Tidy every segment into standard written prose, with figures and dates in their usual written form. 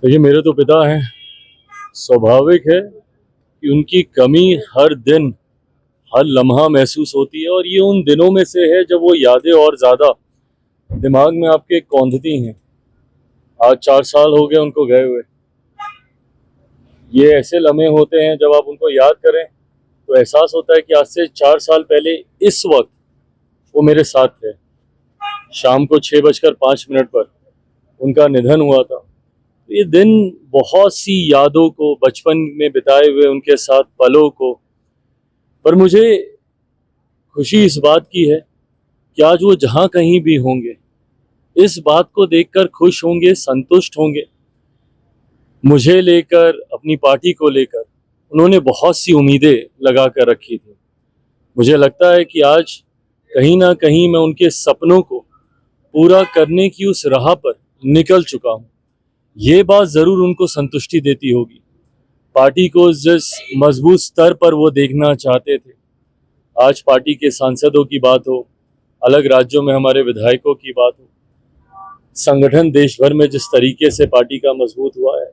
देखिए, मेरे तो पिता हैं। स्वाभाविक है कि उनकी कमी हर दिन, हर लम्हा महसूस होती है और ये उन दिनों में से है जब वो यादें और ज़्यादा दिमाग में आपके कौंधती हैं। आज 4 साल हो गए उनको गए हुए। ये ऐसे लम्हे होते हैं जब आप उनको याद करें तो एहसास होता है कि आज से 4 साल पहले इस वक्त वो मेरे साथ थे। शाम को 6:05 पर उनका निधन हुआ था। ये दिन बहुत सी यादों को, बचपन में बिताए हुए उनके साथ पलों को, पर मुझे खुशी इस बात की है कि आज वो जहाँ कहीं भी होंगे, इस बात को देखकर खुश होंगे, संतुष्ट होंगे। मुझे लेकर, अपनी पार्टी को लेकर उन्होंने बहुत सी उम्मीदें लगा कर रखी थी। मुझे लगता है कि आज कहीं ना कहीं मैं उनके सपनों को पूरा करने की उस राह पर निकल चुका हूँ। ये बात ज़रूर उनको संतुष्टि देती होगी। पार्टी को जिस मजबूत स्तर पर वो देखना चाहते थे, आज पार्टी के सांसदों की बात हो, अलग राज्यों में हमारे विधायकों की बात हो, संगठन देश भर में जिस तरीके से पार्टी का मजबूत हुआ है,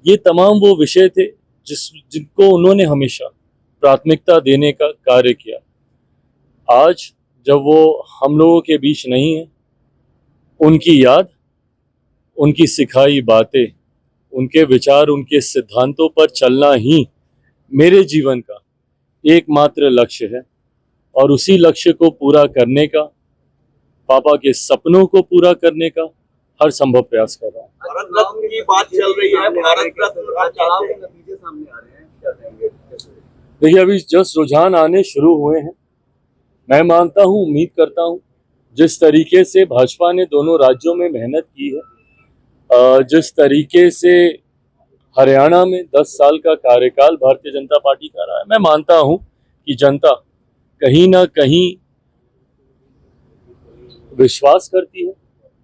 ये तमाम वो विषय थे जिनको उन्होंने हमेशा प्राथमिकता देने का कार्य किया। आज जब वो हम लोगों के बीच नहीं है, उनकी याद, उनकी सिखाई बातें, उनके विचार, उनके सिद्धांतों पर चलना ही मेरे जीवन का एकमात्र लक्ष्य है और उसी लक्ष्य को पूरा करने का, पापा के सपनों को पूरा करने का हर संभव प्रयास कर रहा हूँ। भारत रत्न की बात चल रही है, भारत रत्न चुनाव के नतीजे सामने आ रहे हैं, क्या कहेंगे? देखिए, अभी जस्ट रुझान आने शुरू हुए हैं। मैं मानता हूँ, उम्मीद करता हूँ, जिस तरीके से भाजपा ने दोनों राज्यों में मेहनत की है, जिस तरीके से हरियाणा में 10 साल का कार्यकाल भारतीय जनता पार्टी का रहा है, मैं मानता हूं कि जनता कहीं ना कहीं विश्वास करती है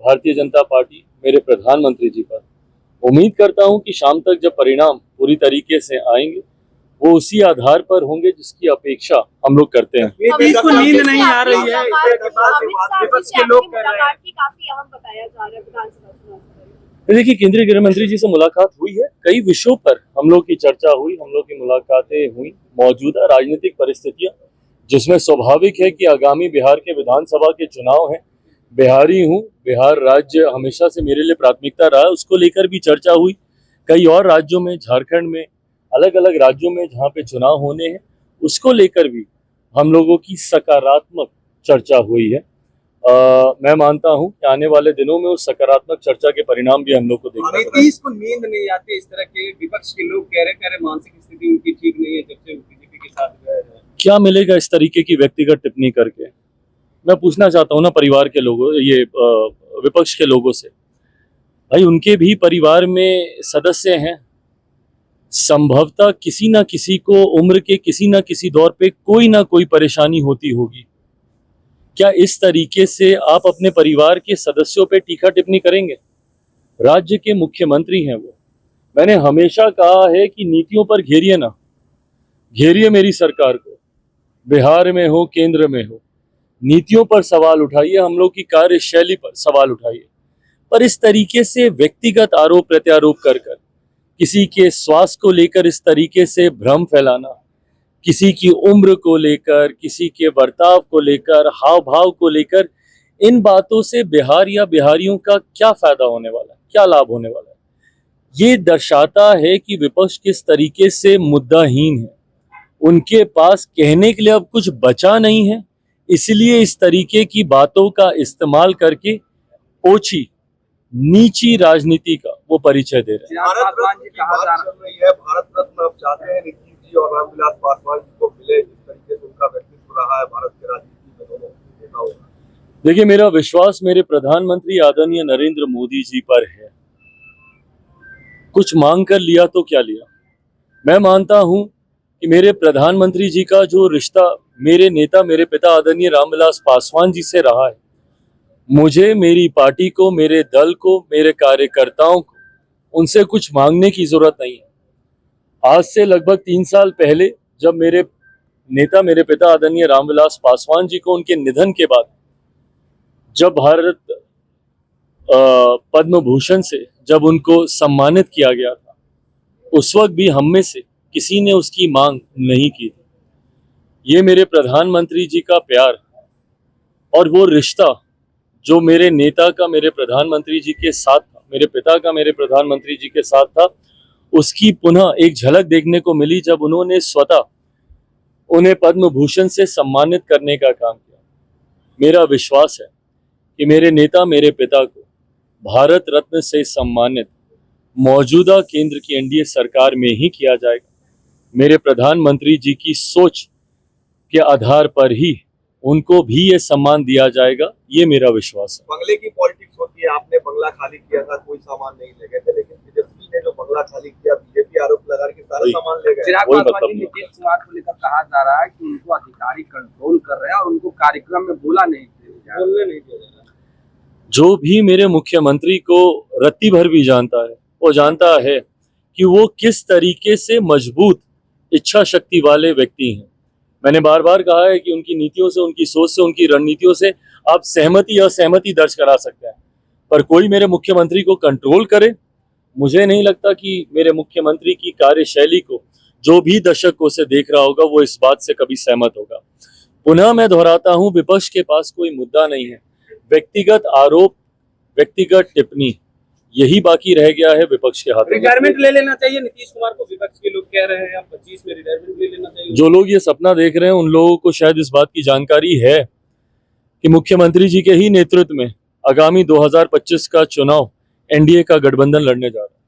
भारतीय जनता पार्टी मेरे प्रधानमंत्री जी पर। उम्मीद करता हूं कि शाम तक जब परिणाम पूरी तरीके से आएंगे, वो उसी आधार पर होंगे जिसकी अपेक्षा हम लोग करते हैं। इसको नींद नहीं आ रही है, विपक्ष के लोग कह रहे हैं काफी अहम बताया जा रहा है विधानसभा चुनाव। देखिए, केंद्रीय गृह मंत्री जी से मुलाकात हुई है, कई विषयों पर हम लोग की चर्चा हुई, हम लोग की मुलाकातें हुई। मौजूदा राजनीतिक परिस्थितियां, जिसमें स्वाभाविक है कि आगामी बिहार के विधानसभा के चुनाव हैं, बिहारी हूँ, बिहार राज्य हमेशा से मेरे लिए प्राथमिकता रहा है, उसको लेकर भी चर्चा हुई। कई और राज्यों में, झारखंड में, अलग अलग राज्यों में जहाँ पे चुनाव होने हैं, उसको लेकर भी हम लोगों की सकारात्मक चर्चा हुई है। मैं मानता हूं कि आने वाले दिनों में उस सकारात्मक चर्चा के परिणाम भी हम लोग को देखने नीतीश को नींद नहीं आती, इस तरह के विपक्ष के लोग कह रहे मानसिक स्थिति उनकी ठीक नहीं है जब से बीजेपी के साथ गए हैं। क्या मिलेगा इस तरीके की व्यक्तिगत टिप्पणी करके? मैं पूछना चाहता हूं ना परिवार के लोगों, ये विपक्ष के लोगों से, भाई उनके भी परिवार में सदस्य हैं। संभवतः किसी ना किसी को उम्र के किसी ना किसी दौर पे कोई ना कोई परेशानी होती होगी। क्या इस तरीके से आप अपने परिवार के सदस्यों पे टीका टिप्पणी करेंगे? राज्य के मुख्यमंत्री हैं वो। मैंने हमेशा कहा है कि नीतियों पर घेरिए ना, घेरिए मेरी सरकार को, बिहार में हो, केंद्र में हो, नीतियों पर सवाल उठाइए, हम लोग की कार्यशैली पर सवाल उठाइए। पर इस तरीके से व्यक्तिगत आरोप प्रत्यारोप कर किसी के स्वास्थ्य को लेकर इस तरीके से भ्रम फैलाना, किसी की उम्र को लेकर, किसी के बर्ताव को लेकर, हाव भाव को लेकर, इन बातों से बिहार या बिहारियों का क्या फायदा होने वाला है, क्या लाभ होने वाला है? ये दर्शाता है कि विपक्ष किस तरीके से मुद्दाहीन है। उनके पास कहने के लिए अब कुछ बचा नहीं है, इसलिए इस तरीके की बातों का इस्तेमाल करके ओछी नीची राजनीति का वो परिचय दे रहे हैं। भारत रत्न की बात चल रही है, भारत रत्न अब चाहते हैं नीतीश जी और रामविलास पासवान जी को मिले, जिस तरीके से उनका व्यक्तित्व रहा है भारत के राजनीति में दोनों नेताओं का। देखिए, मेरा विश्वास मेरे प्रधानमंत्री आदरणीय नरेंद्र मोदी जी पर है। कुछ मांग कर लिया तो क्या लिया? मैं मानता हूं कि मेरे प्रधानमंत्री जी का जो रिश्ता मेरे नेता, मेरे पिता आदरणीय रामविलास पासवान जी से रहा है, मुझे, मेरी पार्टी को, मेरे दल को, मेरे कार्यकर्ताओं को उनसे कुछ मांगने की जरूरत नहीं है। आज से लगभग 3 साल पहले जब मेरे नेता, मेरे पिता आदरणीय रामविलास पासवान जी को उनके निधन के बाद जब भारत पद्म भूषण से जब उनको सम्मानित किया गया था, उस वक्त भी हम में से किसी ने उसकी मांग नहीं की थी। ये मेरे प्रधानमंत्री जी का प्यार और वो रिश्ता जो मेरे नेता का मेरे प्रधानमंत्री जी के साथ था, मेरे पिता का मेरे प्रधानमंत्री जी के साथ था, उसकी पुनः एक झलक देखने को मिली जब उन्होंने स्वतः उन्हें पद्म भूषण से सम्मानित करने का काम किया। मेरा विश्वास है कि मेरे नेता मेरे पिता को भारत रत्न से सम्मानित मौजूदा केंद्र की एनडीए सरकार में ही किया जाएगा। मेरे प्रधानमंत्री जी की सोच के आधार पर ही उनको भी ये सम्मान दिया जाएगा, ये मेरा विश्वास है। बंगले की पॉलिटिक्स होती है, आपने बंगला खाली किया था, कोई सामान नहीं ले गए थे, लेकिन तेजस्वी ने जो बंगला खाली किया, बीजेपी आरोप लगा कि सारा सामान ले गए। चिराग कोई पासवान मतलब जी नहीं। नीतीश कुमार को लेकर कहा जा रहा है कि उनको अधिकारी कंट्रोल कर रहे हैं और उनको कार्यक्रम में बोलने नहीं दिया जा रहा। जो भी मेरे मुख्यमंत्री को रत्ती भर भी जानता है, वो जानता है कि वो किस तरीके से मजबूत इच्छा शक्ति वाले व्यक्ति हैं। मैंने बार बार कहा है कि उनकी नीतियों से, उनकी सोच से, उनकी रणनीतियों से आप सहमति असहमति दर्ज करा सकते हैं, पर कोई मेरे मुख्यमंत्री को कंट्रोल करे, मुझे नहीं लगता कि मेरे मुख्यमंत्री की कार्यशैली को जो भी दशकों से देख रहा होगा वो इस बात से कभी सहमत होगा। पुनः मैं दोहराता हूं, विपक्ष के पास कोई मुद्दा नहीं है। व्यक्तिगत आरोप, व्यक्तिगत टिप्पणी, यही बाकी रह गया है विपक्ष के हाथों में। रिटायरमेंट ले लेना चाहिए नीतीश कुमार को, विपक्ष के लोग कह रहे हैं आप 25 में रिटायरमेंट ले लेना चाहिए। जो लोग ये सपना देख रहे हैं उन लोगों को शायद इस बात की जानकारी है कि मुख्यमंत्री जी के ही नेतृत्व में आगामी 2025 का चुनाव एनडीए का गठबंधन लड़ने जा रहा है।